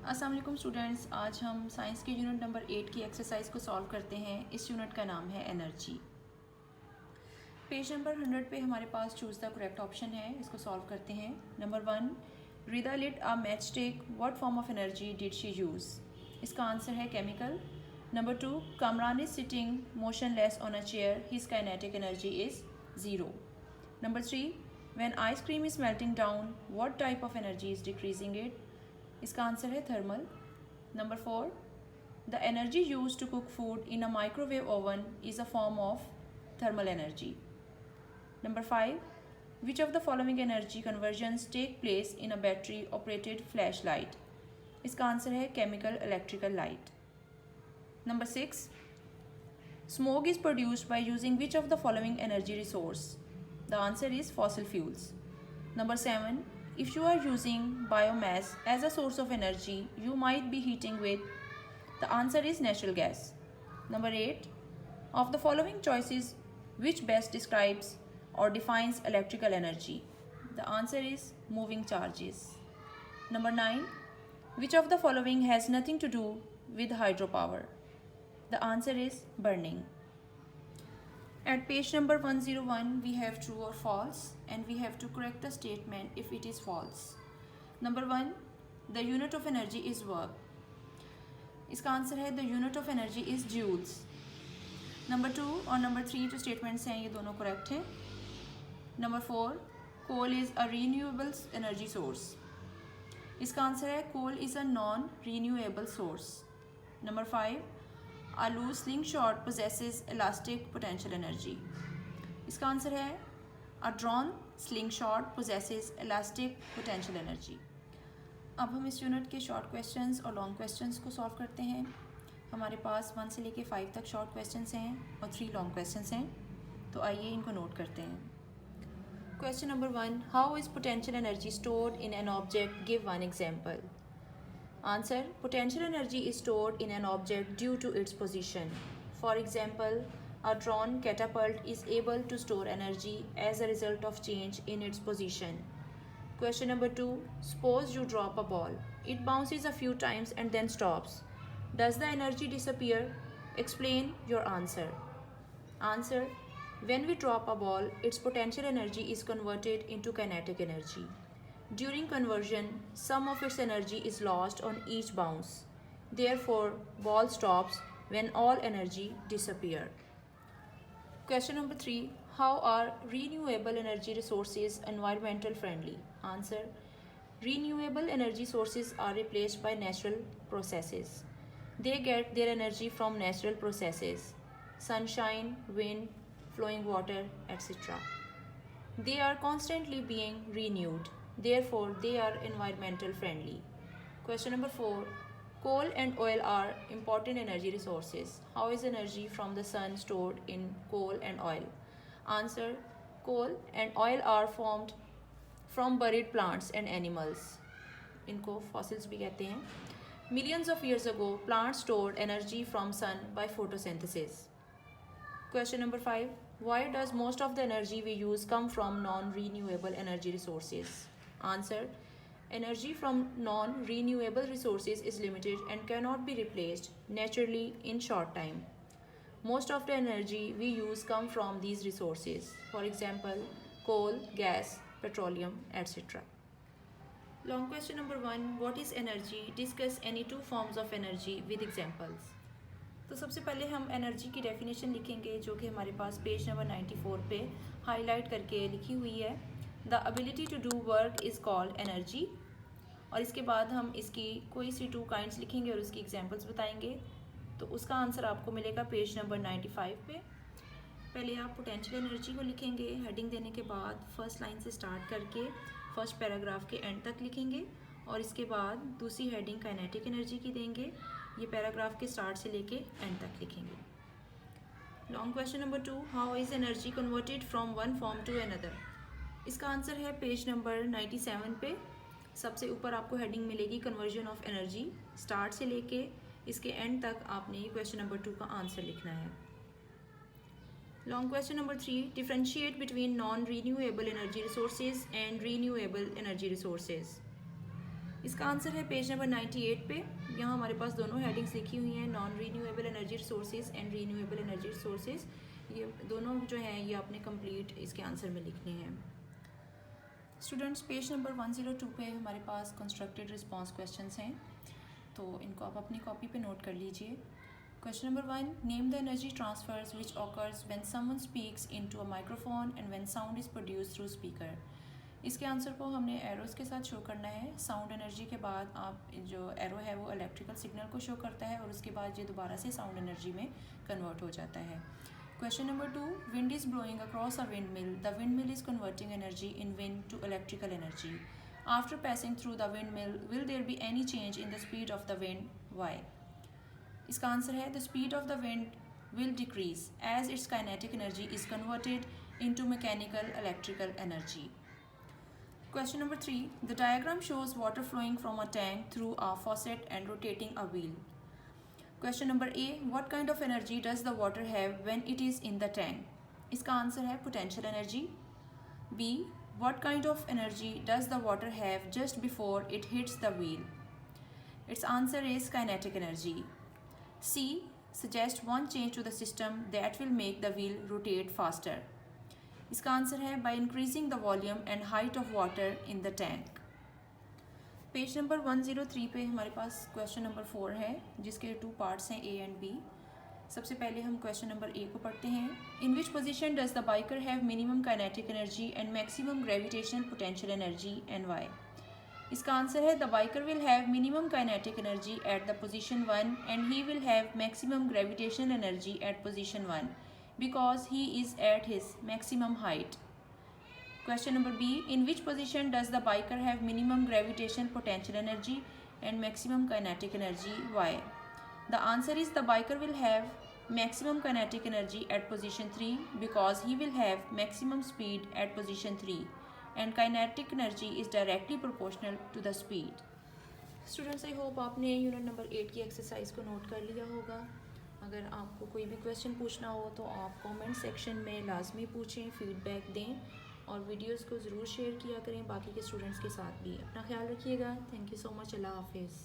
अस्सलाम वालेकुम स्टूडेंट्स, आज हम साइंस के यूनिट नंबर 8 की एक्सरसाइज को सॉल्व करते हैं। इस यूनिट का नाम है एनर्जी। पेज नंबर 100 पे हमारे पास चूज़ द करेक्ट ऑप्शन है। इसको सॉल्व करते हैं। Number 1, Rida lit a matchstick, what form of energy did she use? इसका आंसर है chemical. Number 2, Kamran is sitting motionless on a chair, his kinetic energy is 0। Number 3, when ice cream is melting down, what type of energy is decreasing it? इसका answer है thermal. Number 4, the energy use to cook food in a microwave oven is a form of thermal energy. Number 5, which of the following energy conversions take place in a battery operated flashlight? इसका answer है chemical electrical light. Number 6, smoke is produced by using which of the following energy resource? The answer is fossil fuels. Number 7, if you are using biomass as a source of energy, you might be heating with. The answer is natural gas. Number 8, of the following choices, which best describes or defines electrical energy? The answer is moving charges. Number 9, which of the following has nothing to do with hydropower? The answer is burning. At page number 101, we have true or false, and we have to correct the statement if it is false. Number 1, the unit of energy is work. इसका answer है the unit of energy is joules. Number 2 और number 3 जो statements हैं ये दोनों correct हैं. Number 4, coal is a renewable energy source. इसका answer है coal is a non-renewable source. Number 5, a loose slingshot possesses elastic potential energy. इसका answer है a drawn slingshot possesses elastic potential energy. अब हम इस यूनिट के short questions और long questions को सॉल्व करते हैं। हमारे पास 1 से लेके 5 तक शॉर्ट क्वेश्चंस हैं और 3 लॉन्ग क्वेश्चंस हैं, तो आइए इनको नोट करते हैं। Question number 1, how is potential energy stored in an object? Give one example. Answer, potential energy is stored in an object due to its position. For example, a drawn catapult is able to store energy as a result of change in its position. Question number 2, suppose you drop a ball. It bounces a few times and then stops. Does the energy disappear? Explain your answer. Answer, when we drop a ball, its potential energy is converted into kinetic energy. During conversion, some of its energy is lost on each bounce. Therefore, ball stops when all energy disappear. Question number 3, how are renewable energy resources environmental friendly? Answer, renewable energy sources are replaced by natural processes. They get their energy from natural processes: sunshine, wind, flowing water, etc. They are constantly being renewed. Therefore, they are environmental friendly. Question number 4, coal and oil are important energy resources. How is energy from the sun stored in coal and oil? Answer, coal and oil are formed from buried plants and animals. इनको fossils भी कहते हैं. Millions of years ago, plants stored energy from sun by photosynthesis. Question number 5, why does most of the energy we use come from non-renewable energy resources? Answer, energy from non-renewable resources is limited and cannot be replaced naturally in short time. Most of the energy we use come from these resources. For example, coal, gas, petroleum, etc. Long question number 1, what is energy? Discuss any 2 forms of energy with examples. तो सबसे पहले हम energy की definition लिखेंगे जो कि हमारे पास page number 94 पे हाईलाइट करके लिखी हुई है। The ability to do work is called energy. और इसके बाद हम इसकी कोई सी 2 काइंड्स लिखेंगे और उसकी एग्जांपल्स बताएंगे। तो उसका आंसर आपको मिलेगा पेज नंबर 95 पे। पहले आप पोटेंशियल एनर्जी को लिखेंगे, हेडिंग देने के बाद फर्स्ट लाइन से स्टार्ट करके फर्स्ट पैराग्राफ के एंड तक लिखेंगे और इसके बाद दूसरी हेडिंग काइनेटिक एनर्जी की देंगे। ये पैराग्राफ के स्टार्ट से लेके एंड तक लिखेंगे। Long question number 2, how is energy converted from one form to another? इसका आंसर है पेज नंबर 97 पे। सबसे ऊपर आपको हेडिंग मिलेगी कन्वर्जन ऑफ एनर्जी। स्टार्ट से लेके इसके एंड तक आपने क्वेश्चन नंबर 2 का आंसर लिखना है। Long question number 3, differentiate between non renewable energy resources and renewable energy resources. इसका आंसर है पेज नंबर 98 पे। यहाँ हमारे पास दोनों हेडिंग्स लिखी हुई हैं, non renewable energy resources and renewable energy resources. ये दोनों जो हैं ये आपने कंप्लीट इसके आंसर में लिखने हैं। स्टूडेंट्स, पेज नंबर 102 पे हमारे पास कंस्ट्रक्टेड रिस्पांस क्वेश्चंस हैं, तो इनको आप अपनी कॉपी पे नोट कर लीजिए। Question number 1, name the energy transfers which occurs when someone speaks into a microphone and when sound is produced through speaker. इसके आंसर को हमने एरोज़ के साथ शो करना है। साउंड एनर्जी के बाद आप जो एरो है वो इलेक्ट्रिकल सिग्नल को शो करता है और उसके बाद ये दोबारा से साउंड एनर्जी में कन्वर्ट हो जाता है। Question number 2, wind is blowing across a windmill. The windmill is converting energy in wind to electrical energy. After passing through the windmill, will there be any change in the speed of the wind? Why? इसका answer है the speed of the wind will decrease as its kinetic energy is converted into mechanical electrical energy. Question number 3, the diagram shows water flowing from a tank through a faucet and rotating a wheel. Question number A, what kind of energy does the water have when it is in the tank? इसका answer है potential energy. B, what kind of energy does the water have just before it hits the wheel? Its answer is kinetic energy. C, suggest one change to the system that will make the wheel rotate faster. इसका answer है by increasing the volume and height of water in the tank. Page number 103 पे हमारे पास question number 4 है, जिसके 2 parts हैं, A and B. सबसे पहले हम क्वेश्चन नंबर ए को पढ़ते हैं। In which position does the biker have minimum kinetic energy and maximum gravitational potential energy and why? इसका आंसर है the biker will have minimum kinetic energy at the position 1 and he will have maximum gravitational energy at position 1 because he is at his maximum height. Question number B, in which position does the biker have minimum gravitational potential energy and maximum kinetic energy? Why? The answer is the biker will have maximum kinetic energy at position 3 because he will have maximum speed at position 3 and kinetic energy is directly proportional to the speed. Students, I hope आपने unit number 8 की exercise को note कर लिया होगा। अगर आपको कोई भी क्वेश्चन पूछना हो तो आप कमेंट सेक्शन में लाजमी पूछें, फीडबैक दें और वीडियोस को ज़रूर शेयर किया करें बाकी के स्टूडेंट्स के साथ भी। अपना ख्याल रखिएगा। Thank you so much. Allah हाफिज़।